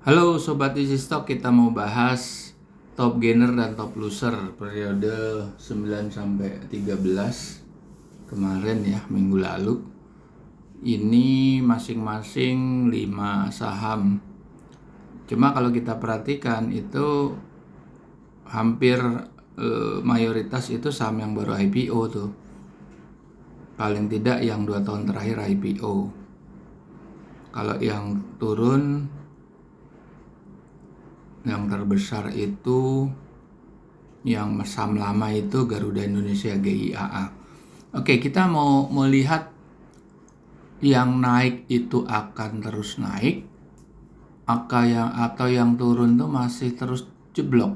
Halo Sobat Easy Stock, kita mau bahas top gainer dan top loser periode 9 sampai 13 kemarin ya, minggu lalu. Ini masing-masing 5 saham. Cuma kalau kita perhatikan itu hampir mayoritas itu saham yang baru IPO tuh. Paling tidak yang 2 tahun terakhir IPO. Kalau yang turun, yang terbesar itu yang saham lama itu Garuda Indonesia GIAA. Oke, kita mau lihat yang naik itu akan terus naik atau yang turun tuh masih terus jeblok.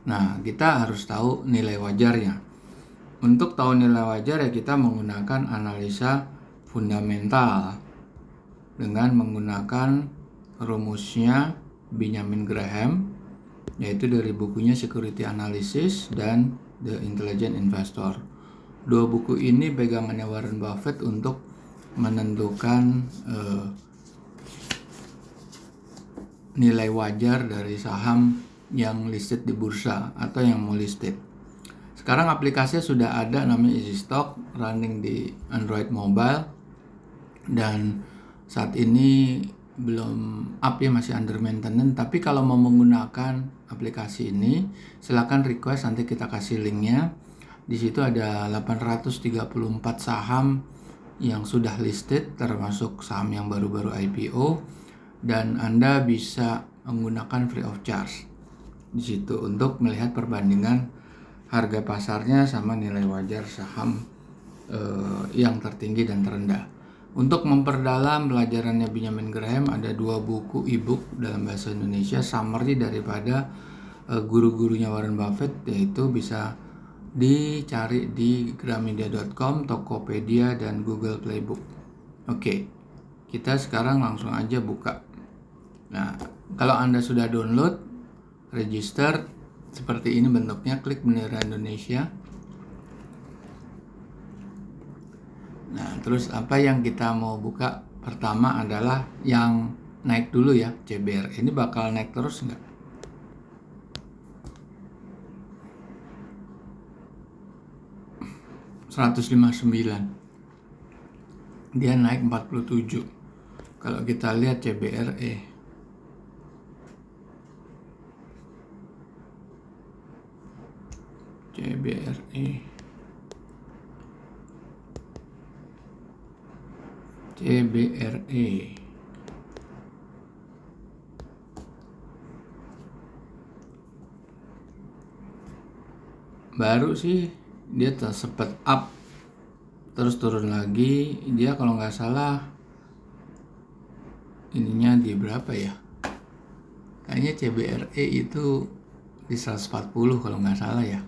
Nah, kita harus tahu nilai wajarnya. Untuk tahu nilai wajar ya kita menggunakan analisa fundamental dengan menggunakan rumusnya Benjamin Graham, yaitu dari bukunya Security Analysis dan The Intelligent Investor. Dua buku ini pegangannya Warren Buffett untuk menentukan nilai wajar dari saham yang listed di bursa atau yang mau listed. Sekarang aplikasinya sudah ada, namanya Easy Stock, running di Android mobile, dan saat ini belum up ya, masih under maintenance. Tapi kalau mau menggunakan aplikasi ini, silakan request, nanti kita kasih linknya. Di situ ada 834 saham yang sudah listed, termasuk saham yang baru-baru IPO, dan Anda bisa menggunakan free of charge di situ untuk melihat perbandingan harga pasarnya sama nilai wajar saham yang tertinggi dan terendah. Untuk memperdalam pelajarannya Benjamin Graham, ada 2 buku e-book dalam bahasa Indonesia summary daripada guru-gurunya Warren Buffett, yaitu bisa dicari di gramedia.com, Tokopedia, dan Google Playbook. Oke, kita sekarang langsung aja buka. Nah, kalau Anda sudah download, register, seperti ini bentuknya, klik bendera Indonesia. Nah, terus apa yang kita mau buka pertama adalah yang naik dulu ya, CBR. Ini bakal naik terus nggak? $159. Dia naik 47. Kalau kita lihat CBRE, baru sih dia sempat up terus turun lagi. Dia kalau nggak salah ininya di berapa ya, kayaknya CBRE itu di 140 kalau nggak salah ya.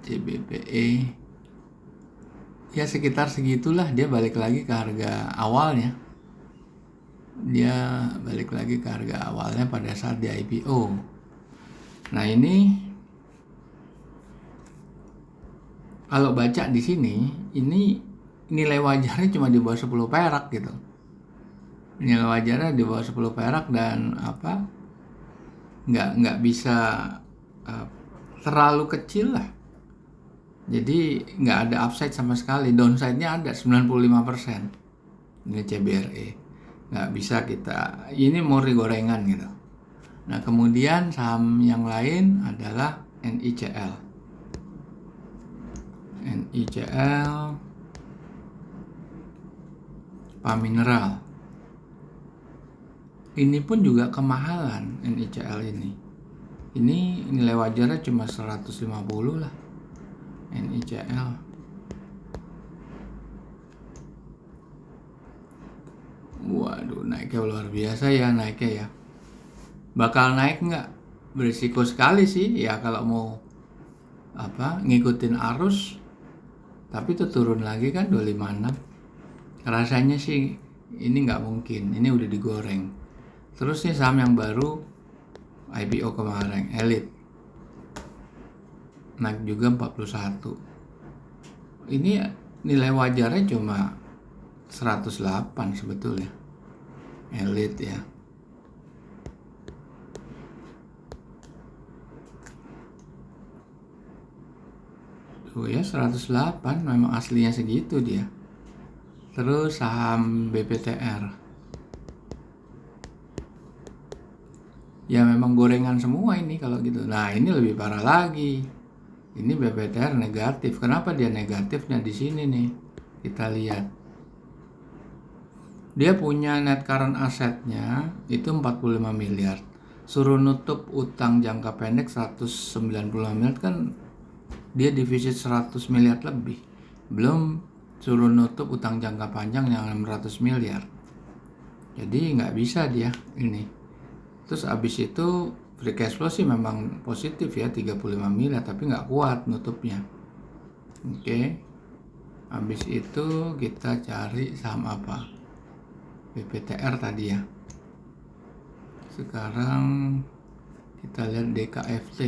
CBPE ya sekitar segitulah. Dia balik lagi ke harga awalnya. Pada saat di IPO. Nah, ini kalau baca di sini, ini nilai wajarnya cuma di bawah 10 perak gitu. Nilai wajarnya di bawah 10 perak dan nggak bisa terlalu kecil lah. Jadi nggak ada upside sama sekali, downside-nya ada 95%. Ini CBRE, nggak bisa kita, ini murni gorengan gitu. Nah, kemudian saham yang lain adalah NICL, Pamineral. Ini pun juga kemahalan NICL ini. Ini nilai wajarnya cuma 150 lah. NICL. Waduh, naiknya luar biasa ya, naiknya ya. Bakal naik nggak? Berisiko sekali sih ya kalau mau ngikutin arus. Tapi itu turun lagi kan 256. Rasanya sih ini nggak mungkin. Ini udah digoreng. Terus nih saham yang baru IPO kemarin, Elite, naik juga 41. Ini nilai wajarnya cuma 108 sebetulnya. Elite ya. Tuh ya 108 memang aslinya segitu dia. Terus saham BPTR. Ya memang gorengan semua ini kalau gitu. Nah, ini lebih parah lagi. Ini BPTR negatif. Kenapa dia negatifnya di sini nih? Kita lihat. Dia punya net current assetnya itu 45 miliar. Suruh nutup utang jangka pendek 190 miliar kan dia defisit 100 miliar lebih. Belum suruh nutup utang jangka panjang yang 600 miliar. Jadi nggak bisa dia ini. Terus abis itu free cash flow sih memang positif ya 35 miliar tapi nggak kuat nutupnya. Oke. Abis itu kita cari saham apa? BPTR tadi ya. Sekarang kita lihat DKFT.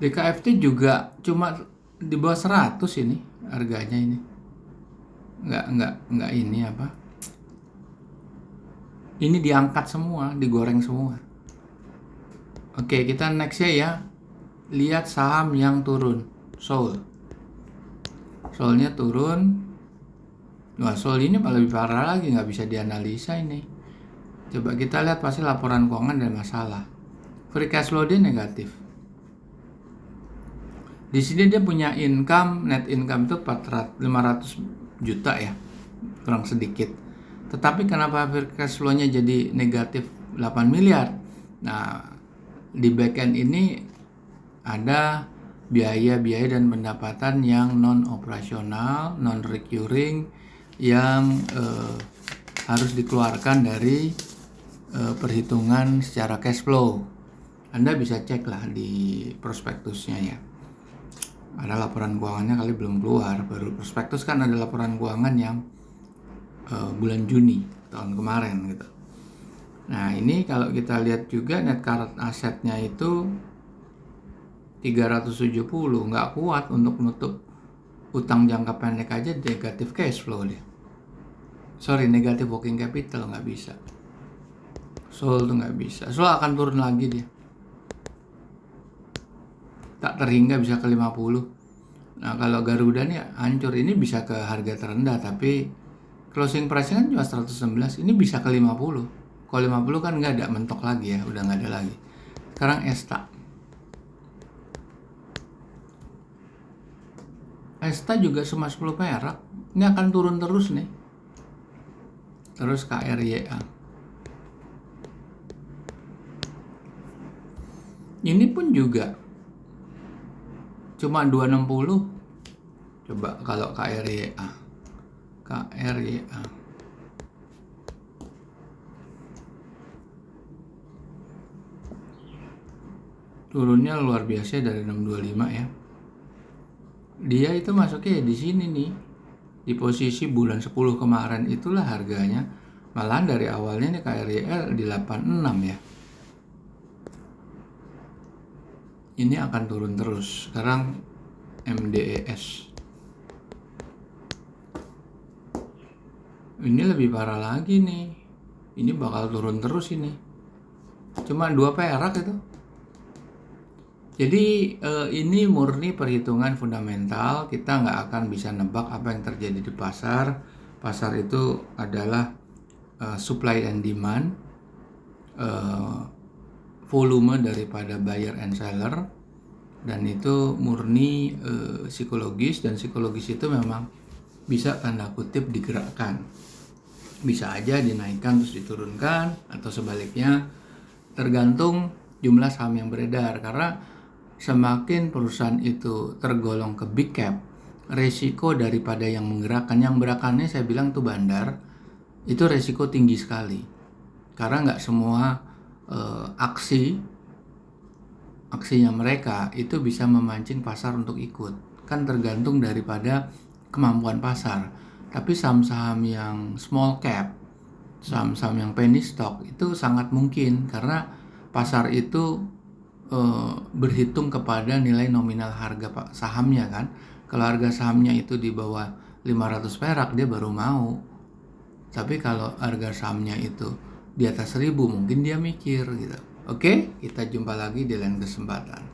DKFT juga cuma di bawah 100 ini harganya ini. Enggak ini apa? Ini diangkat semua, digoreng semua. Oke, kita next ya. Lihat saham yang turun. Soalnya turun. Wah, Sol ini malah lebih parah lagi, nggak bisa dianalisa ini. Coba kita lihat pasti laporan keuangan ada masalah. Free cash flow dia negatif. Di sini dia punya income, net income itu 500 juta ya, kurang sedikit. Tetapi kenapa free cash flow-nya jadi negatif 8 miliar? Nah, di backend ini ada biaya-biaya dan pendapatan yang non-operasional, non-recurring yang harus dikeluarkan dari perhitungan secara cash flow. Anda bisa cek lah di prospektusnya ya. Ada laporan keuangannya kali belum keluar, baru prospektus kan ada laporan keuangan yang bulan Juni tahun kemarin gitu. Nah ini kalau kita lihat juga net current assetnya itu 370, nggak kuat untuk nutup utang jangka pendek aja, negatif cash flow dia. Negatif working capital nggak bisa. Sol tuh nggak bisa. Sol akan turun lagi dia. Tak terhingga bisa ke 50. Nah kalau Garuda nih hancur, ini bisa ke harga terendah tapi closing price kan cuma 111, ini bisa ke 50. Kalau 50 kan nggak ada, mentok lagi ya, udah nggak ada lagi. Sekarang Esta juga cuma 10 perak, ini akan turun terus nih. Terus KRYA. Ini pun juga cuma 260. Coba kalau KRYA. Turunnya luar biasa dari 625 ya. Dia itu masuknya di sini nih. Di posisi bulan 10 kemarin itulah harganya. Malahan dari awalnya nih KRYL di 86 ya. Ini akan turun terus. Sekarang MDES. Ini lebih parah lagi nih. Ini bakal turun terus ini. Cuma 2 perak itu. Jadi ini murni perhitungan fundamental. Kita nggak akan bisa nebak apa yang terjadi di pasar. Pasar itu adalah supply and demand, volume daripada buyer and seller, dan itu murni psikologis, dan psikologis itu memang bisa tanda kutip digerakkan. Bisa aja dinaikkan terus diturunkan atau sebaliknya, tergantung jumlah saham yang beredar. Karena semakin perusahaan itu tergolong ke big cap, resiko daripada yang menggerakkan, yang gerakannya saya bilang tuh bandar, itu resiko tinggi sekali. Karena nggak semua aksinya mereka itu bisa memancing pasar untuk ikut. Kan tergantung daripada kemampuan pasar. Tapi saham-saham yang small cap, saham-saham yang penny stock itu sangat mungkin karena pasar itu berhitung kepada nilai nominal harga sahamnya kan. Kalau harga sahamnya itu di bawah 500 perak dia baru mau. Tapi kalau harga sahamnya itu di atas 1000 mungkin dia mikir gitu. Oke, kita jumpa lagi di lain kesempatan.